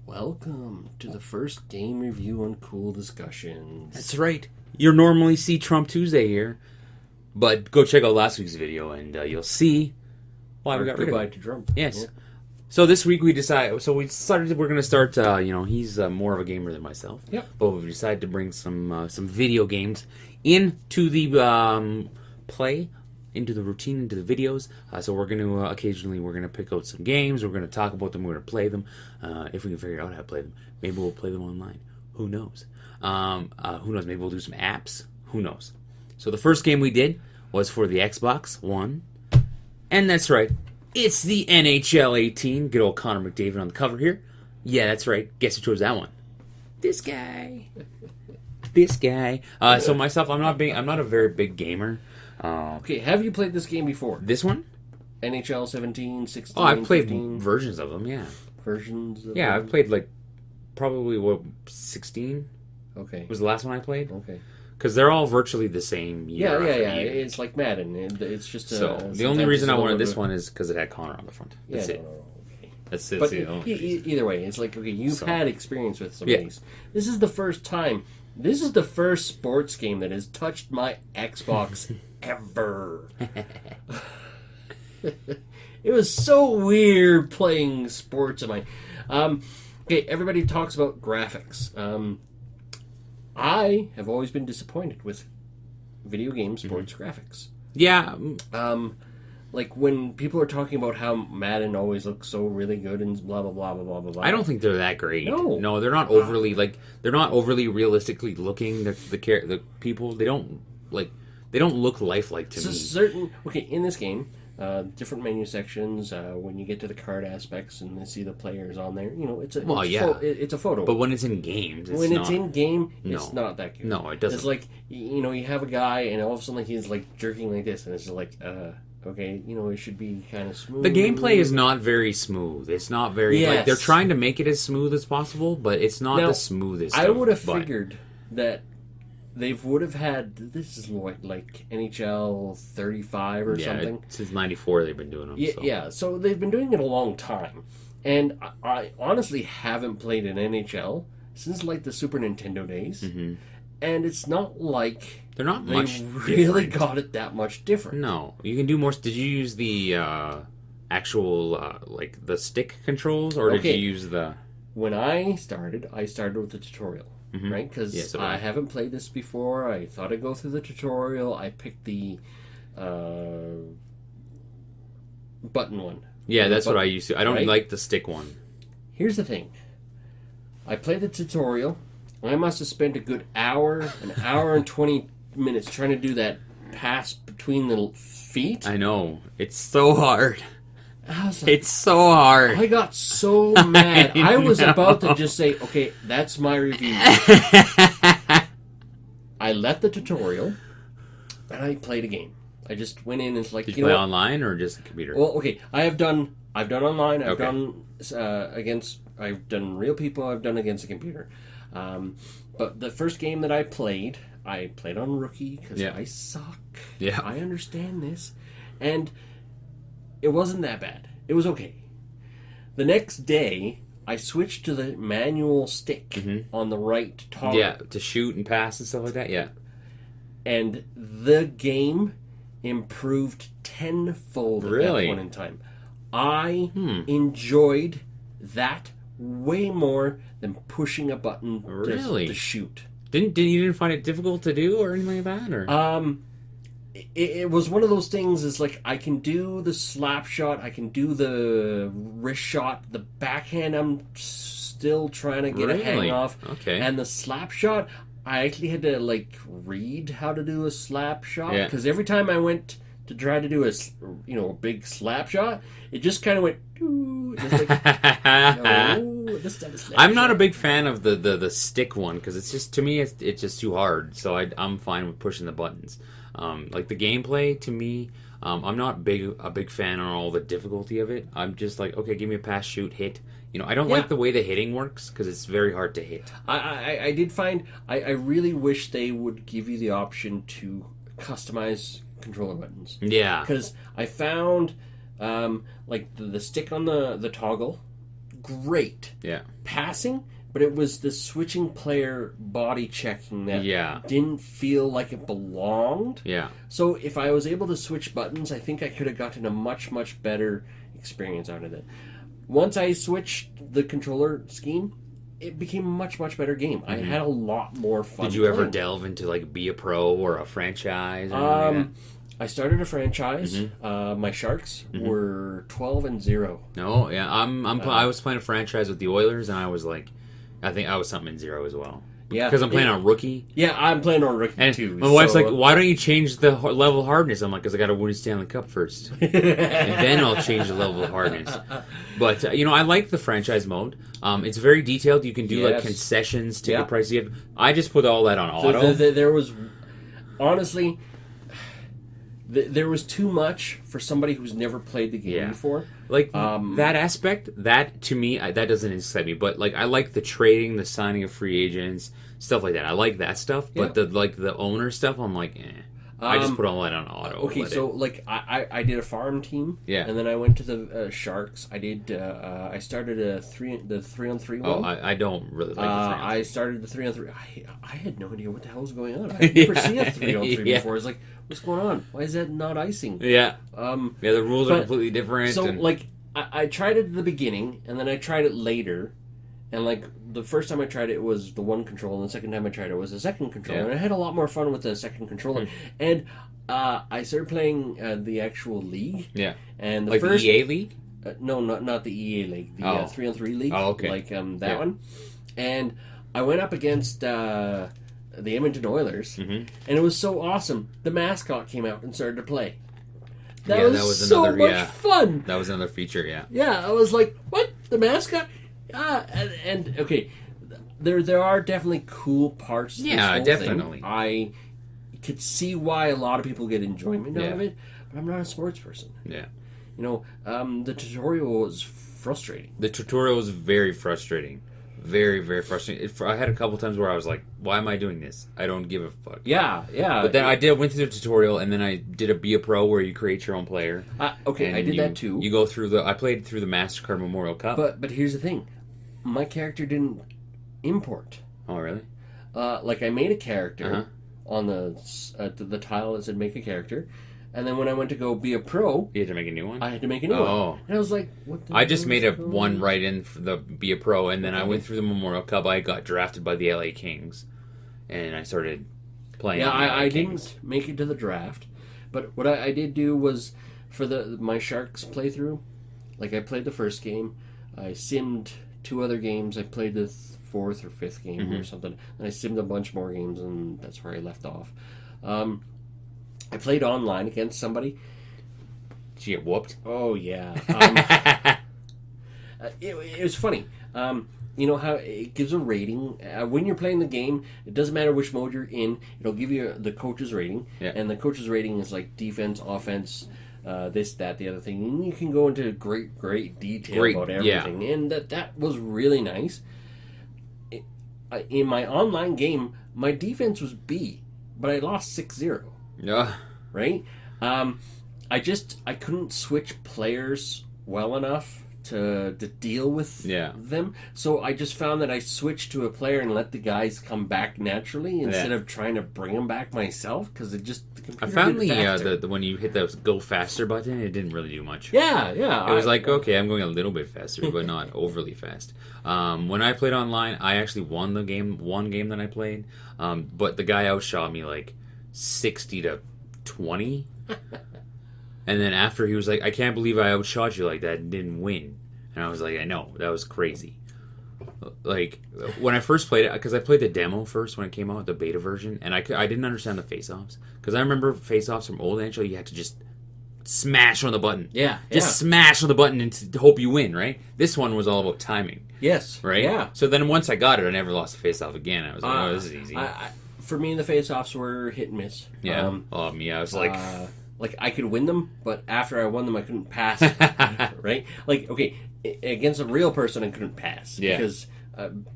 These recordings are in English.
Welcome to the first game review on Cool Discussions. That's right. You'll normally see Trump Tuesday here, but go check out last week's video and you'll see why we got rid of Goodbye it. to Trump. Yes. Yeah. So this week we're going to start, he's more of a gamer than myself. Yep. But we decided to bring some video games into the into the routine, into the videos. So we're going to, occasionally, we're going to pick out some games. We're going to talk about them. We're going to play them. If we can figure out how to play them. Maybe we'll play them online. Who knows? Who knows? Maybe we'll do some apps. Who knows? So the first game we did was for the Xbox One. And that's right. It's the NHL 18. Good old Connor McDavid on the cover here. Yeah, that's right. Guess who chose that one? This guy. This guy. So myself, I'm not a very big gamer. Okay, have you played this game before? This one? NHL 17, 16, Oh, I've played 15? versions of them, yeah. Versions of Yeah, them? I've played probably 16 Okay. was the last one I played. Okay. Because they're all virtually the same year. Yeah. after year. It's like Madden. It's just So the only reason I wanted this one is because it had Connor on the front. That's it. Okay. That's But the only reason. either way, it's like, okay, you've had experience with some Yeah. of these. This is the first time. This is the first sports game that has touched my Xbox ever. It was so weird playing sports on my... okay, everybody talks about graphics. I have always been disappointed with video game sports graphics. Yeah. Like when people are talking about how Madden always looks so really good and blah blah blah blah blah blah. I don't think they're that great. No, they're not overly they're not overly realistically looking. The people they don't look lifelike to me. In this game, different menu sections. When you get to the card aspects and see the players on there, it's a photo. But when it's in games, it's not that good. No, it doesn't. It's like you have a guy and all of a sudden he's like jerking like this, and it's just like okay, it should be kind of smooth. The gameplay is not very smooth. It's not very they're trying to make it as smooth as possible, but it's not the smoothest. I would have figured that they would have had, this is like NHL 35 or something. Since 94 they've been doing them. So they've been doing it a long time. And I honestly haven't played an NHL since like the Super Nintendo days. Mm-hmm. And it's not like they're not much really got it that much different. No, you can do more. Did you use the actual the stick controls, or did you use the? When I started with the tutorial, right? Because I haven't played this before. I thought I'd go through the tutorial. I picked the button one. Yeah, that's what I used to. I don't like the stick one. Here's the thing. I played the tutorial. I must have spent a good an hour and 20 minutes trying to do that pass between the feet. I know. It's so hard. It's so hard. I got so mad. I was about to just say, okay, that's my review. I left the tutorial and I played a game. I just went in and it's like, Did you play online or just a computer? Well, okay. I've done online. I've done I've done real people. I've done against a computer. But the first game that I played on rookie because I suck. Yeah, I understand this, and it wasn't that bad. It was okay. The next day, I switched to the manual stick on the right toggle. Yeah, to shoot and pass and stuff like that. Yeah, and the game improved tenfold at that point in time. I enjoyed that way more than pushing a button to shoot. You didn't find it difficult to do or anything like that? Or? It was one of those things. Is like I can do the slap shot, I can do the wrist shot, the backhand. I'm still trying to get a hang off. Okay. And the slap shot, I actually had to read how to do a slap shot because every time I went to try to do a big slap shot, it just kind of went. Just I'm not a big fan of the stick one because it's just, to me, it's just too hard. So I'm fine with pushing the buttons. Like the gameplay to me, I'm not a big fan on all the difficulty of it. I'm just like, okay, give me a pass, shoot, hit. I don't like the way the hitting works because it's very hard to hit. I did find I really wish they would give you the option to customize controller buttons. Yeah, because I found the stick on the toggle great. Yeah. Passing, but it was the switching player body checking that didn't feel like it belonged. Yeah. So if I was able to switch buttons, I think I could have gotten a much, much better experience out of it. Once I switched the controller scheme, it became a much, much better game. I had a lot more fun. Did you ever delve into like be a pro or a franchise? Or like I started a franchise. My Sharks were 12-0. No, yeah, I was playing a franchise with the Oilers, and I was like, I think I was something in 0 as well. Yeah, because I'm playing on rookie. Yeah, I'm playing on rookie too. My wife's like, "Why don't you change the level of hardness?" I'm like, "Because I got to win Stanley Cup first, and then I'll change the level of hardness." But I like the franchise mode. It's very detailed. You can do like concessions, ticket prices. I just put all that on auto. There was honestly. There was too much for somebody who's never played the game before. Like, that aspect, that, to me, that doesn't excite me. But, like, I like the trading, the signing of free agents, stuff like that. I like that stuff. But, the owner stuff, I'm like, eh. I just put all that on auto. Okay, so, like, I did a farm team. Yeah. And then I went to the Sharks. I did, I started the 3-on-3 one. Oh, I don't really like the 3-on-3. I started the 3-on-3. I had no idea what the hell was going on. I've never seen a 3-on-3 before. It's like, what's going on? Why is that not icing? Yeah. The rules are completely different. So, like, I tried it at the beginning, and then I tried it later. And, like, the first time I tried it was the one controller, and the second time I tried it was the second controller. And I had a lot more fun with the second controller. And I started playing the actual league. Yeah. And the like first, the EA League? No, not the EA League. The 3-on-3 League. Oh, okay. Like that one. And I went up against the Edmonton Oilers. And it was so awesome. The mascot came out and started to play. That was so much fun. That was another feature, yeah. Yeah, I was like, what? The mascot? And okay, there are definitely cool parts to this whole definitely. thing. I could see why a lot of people get enjoyment out of it, but I'm not a sports person. Yeah. The tutorial was frustrating. The tutorial was very frustrating. Very, very frustrating. I had a couple times where I was like, why am I doing this? I don't give a fuck. Yeah. But then I went through the tutorial, and then I did a Be a Pro where you create your own player. Okay, I did that too. You go through I played through the MasterCard Memorial Cup. But here's the thing. My character didn't import. Oh, really? Like, I made a character on the tile that said make a character. And then when I went to go be a pro... You had to make a new one? I had to make a new one. And I was like, what the I just made one right in for the be a pro, and then I went through the Memorial Cup. I got drafted by the LA Kings, and I started playing. Yeah, I didn't make it to the draft. But what I did do was, for my Sharks playthrough, like, I played the first game. I simmed 2 other games. I played the 4th or 5th game or something. And I simmed a bunch more games, and that's where I left off. I played online against somebody. Did you get whooped? Oh, yeah. It was funny. You know how it gives a rating. When you're playing the game, it doesn't matter which mode you're in. It'll give you the coach's rating. Yeah. And the coach's rating is like defense, offense, this, that, the other thing. And you can go into great detail about everything. Yeah. And that was really nice. In my online game, my defense was B, but I lost 6-0. Yeah. Right? I couldn't switch players well enough to deal with them. So I just found that I switched to a player and let the guys come back naturally instead of trying to bring them back myself, because the computer I found did the when you hit the go faster button, it didn't really do much. Yeah. It was like, okay, I'm going a little bit faster, but not overly fast. When I played online, I actually won one game that I played, but the guy outshot me like 60-20. And then after, he was like, I can't believe I outshot you like that and didn't win. And I was like, I know, that was crazy. Like, when I first played it, because I played the demo first when it came out, the beta version, and I didn't understand the face-offs. Because I remember face-offs from old NHL, you had to just smash on the button. Yeah. Smash on the button and to hope you win, right? This one was all about timing. Yes. Right? Yeah. So then once I got it, I never lost a face-off again. I was like, oh, this is easy. For me, the face-offs were hit and miss. Yeah. I was like... like, I could win them, but after I won them, I couldn't pass. Right? Like, okay, against a real person, I couldn't pass. Yeah. Because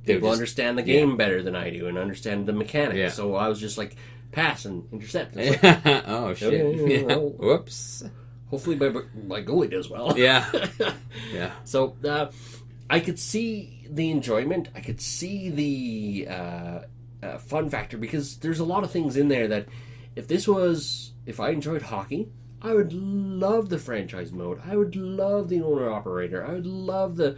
people understand the game better than I do and understand the mechanics. Yeah. So I was just like, pass and intercept. Like, oh, shit. Okay, well, whoops. Hopefully my goalie does well. Yeah. Yeah. So, I could see the enjoyment. I could see the fun factor, because there's a lot of things in there that if I enjoyed hockey, I would love the franchise mode. I would love the owner-operator. I would love the,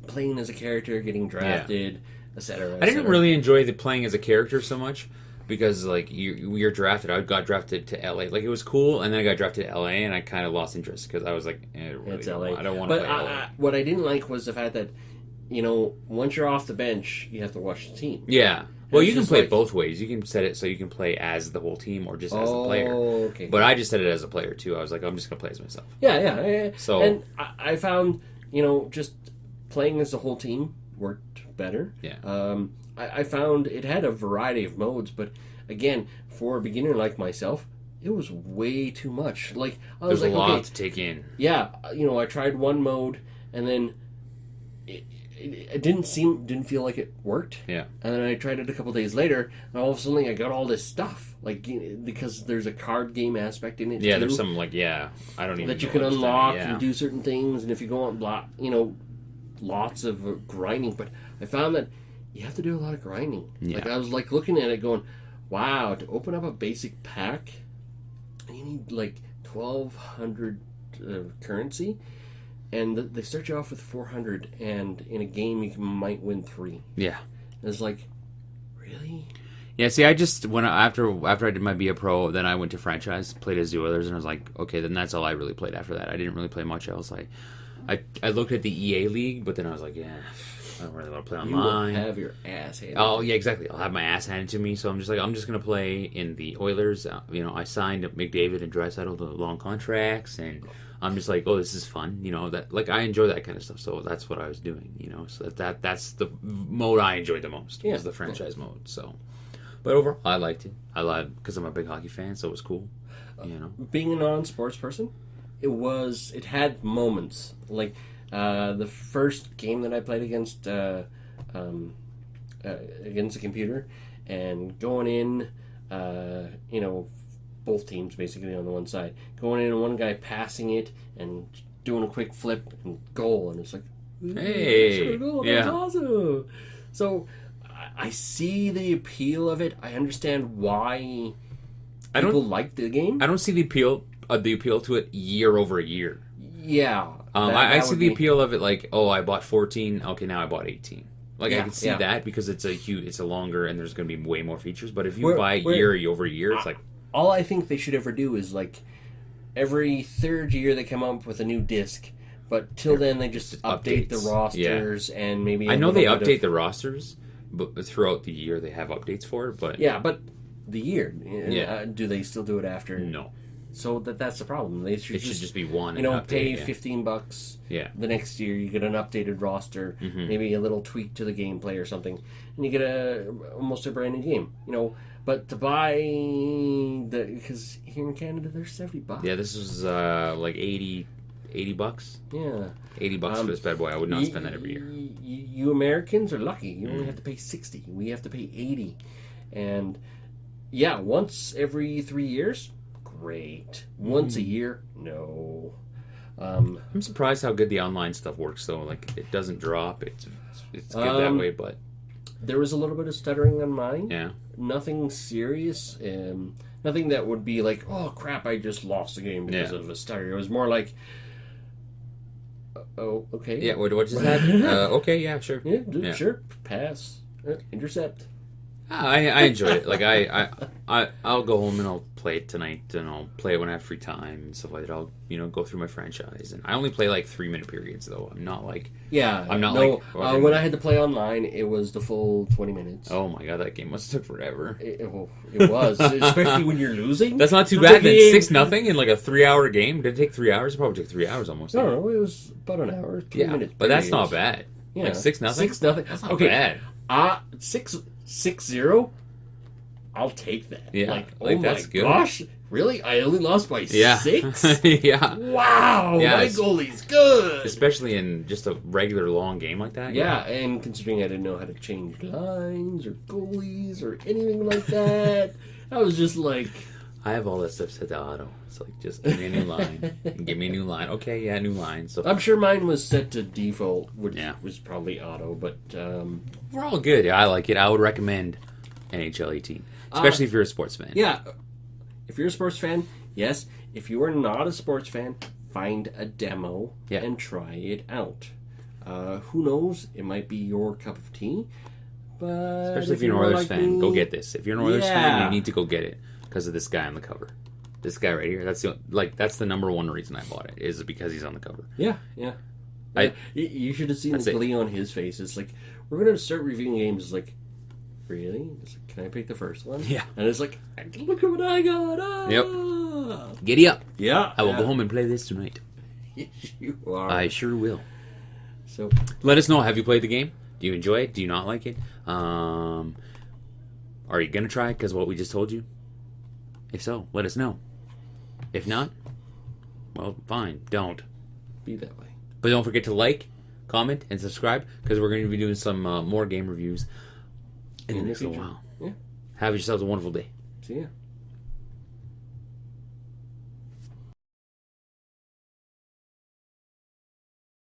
playing as a character, getting drafted, etc. I didn't really enjoy the playing as a character so much because, like, you're drafted. I got drafted to LA. Like, it was cool, and then I got drafted to LA, and I kind of lost interest because I was like, it's LA. I don't want to play LA. What I didn't like was the fact that, once you're off the bench, you have to watch the team. Yeah. Well, you can play it both ways. You can set it so you can play as the whole team or just as the player. Okay. But I just set it as a player, too. I was like, I'm just going to play as myself. Yeah. So, and I found, just playing as the whole team worked better. Yeah. I found it had a variety of modes, but again, for a beginner like myself, it was way too much. Like, there's a lot to take in. Yeah. I tried one mode, and then it didn't feel like it worked. Yeah. And then I tried it a couple days later, and all of a sudden I got all this stuff, like, because there's a card game aspect in it. Yeah, too, there's some I don't even that you know can what's unlock done. and do certain things, and if you go on lots of grinding. But I found that you have to do a lot of grinding. Yeah. Like, I was like looking at it, going, "Wow!" To open up a basic pack, you need like 1,200 currency. And they start you off with 400, and in a game you might win 3. Yeah. And it's like, really? Yeah, see, I just, after I did my Be a Pro, then I went to franchise, played as the Oilers, and I was like, okay, then that's all I really played after that. I didn't really play much else. I looked at the EA League, but then I was like, yeah, I don't really want to play online. You will have your ass handed. Oh, yeah, exactly. I'll have my ass handed to me, so I'm just going to play in the Oilers. I signed McDavid and Draisaitl to long contracts, and I'm just like, oh, this is fun, that, like, I enjoy that kind of stuff, so that's what I was doing, so that's the mode I enjoyed the most, was the franchise mode, so, but overall, I liked it, because I'm a big hockey fan, so it was cool, Being a non-sports person, it had moments, like, the first game that I played against the computer, and going in, both teams basically on the one side, going in and one guy passing it and doing a quick flip and goal, and it's like, hey, that's awesome. So I see the appeal of it. I understand why people like the game. I don't see the appeal to it year over year. Yeah, I see the appeal of it like, oh, I bought 14, okay, now I bought 18. Like, I can see that because it's a longer, and there's going to be way more features. But if you buy year over year, it's like, all I think they should ever do is, like, every third year they come up with a new disc, but till then they just update the rosters and maybe... I know they update the rosters, but throughout the year they have updates for it, but... Yeah, but the year, do they still do it after? No. So that's the problem. It should just be one. Pay $15. Yeah. The next year you get an updated roster, maybe a little tweak to the gameplay or something, and you get almost a brand new game. But to buy because here in Canada they're $70. Yeah, this was like $80. Yeah. $80 for this bad boy. I would not spend that every year. You Americans are lucky. You only have to pay $60. We have to pay $80, and once every 3 years. Great. Once a year, no. I'm surprised how good the online stuff works, though. Like, it doesn't drop. It's good that way, but there was a little bit of stuttering on mine. Yeah. Nothing serious. Nothing that would be like, oh crap, I just lost the game because of a stutter. It was more like, oh, okay. Yeah. What just happened? Okay. Yeah. Sure. Yeah. Sure. Pass. Intercept. I enjoy it. Like I'll go home and I'll play it tonight, and I'll play it when I have free time and stuff like that. I'll go through my franchise, and I only play like 3-minute periods though. I'm not like when I had to play online, it was the full 20 minutes. Oh my god, that game must have took forever. It was, especially when you're losing. That's not too bad. Then 6-0 in like a 3-hour game. Did it take 3 hours? It probably took 3 hours almost. No, it was about an hour. 3 minutes. But that's not bad. Yeah, like 6-0. 6-0. That's not bad. 6-0, I'll take that. Yeah, like oh that's my good. Gosh, really? I only lost by 6? Yeah. Wow, my goalie's good. Especially in just a regular long game like that. Yeah, and considering I didn't know how to change lines or goalies or anything like that, I was just like... I have all that stuff set to auto. It's like, just give me a new line. Give me a new line. Okay, yeah, new line. So I'm sure mine was set to default, which was probably auto, but... we're all good. Yeah, I like it. I would recommend NHL 18, especially if you're a sports fan. Yeah. If you're a sports fan, yes. If you are not a sports fan, find a demo and try it out. Who knows? It might be your cup of tea. But especially if you're an Oilers fan, go get this. If you're an Oilers fan, you need to go get it because of this guy on the cover. This guy right here. That's the number one reason I bought it, is because he's on the cover. Yeah. You should have seen the glee on his face. It's like, we're going to start reviewing games. It's like, really? It's like, can I pick the first one? Yeah. And it's like, look at what I got. Ah! Yep. Giddy up. Yeah. I will go home and play this tonight. Yes, you are. I sure will. So, let us know. Have you played the game? Do you enjoy it? Do you not like it? Are you going to try it because of what we just told you? If so, let us know. If not, well, fine. Don't. Be that way. But don't forget to like, comment, and subscribe, because we're going to be doing some more game reviews in the next little while. Yeah. Have yourselves a wonderful day. See ya.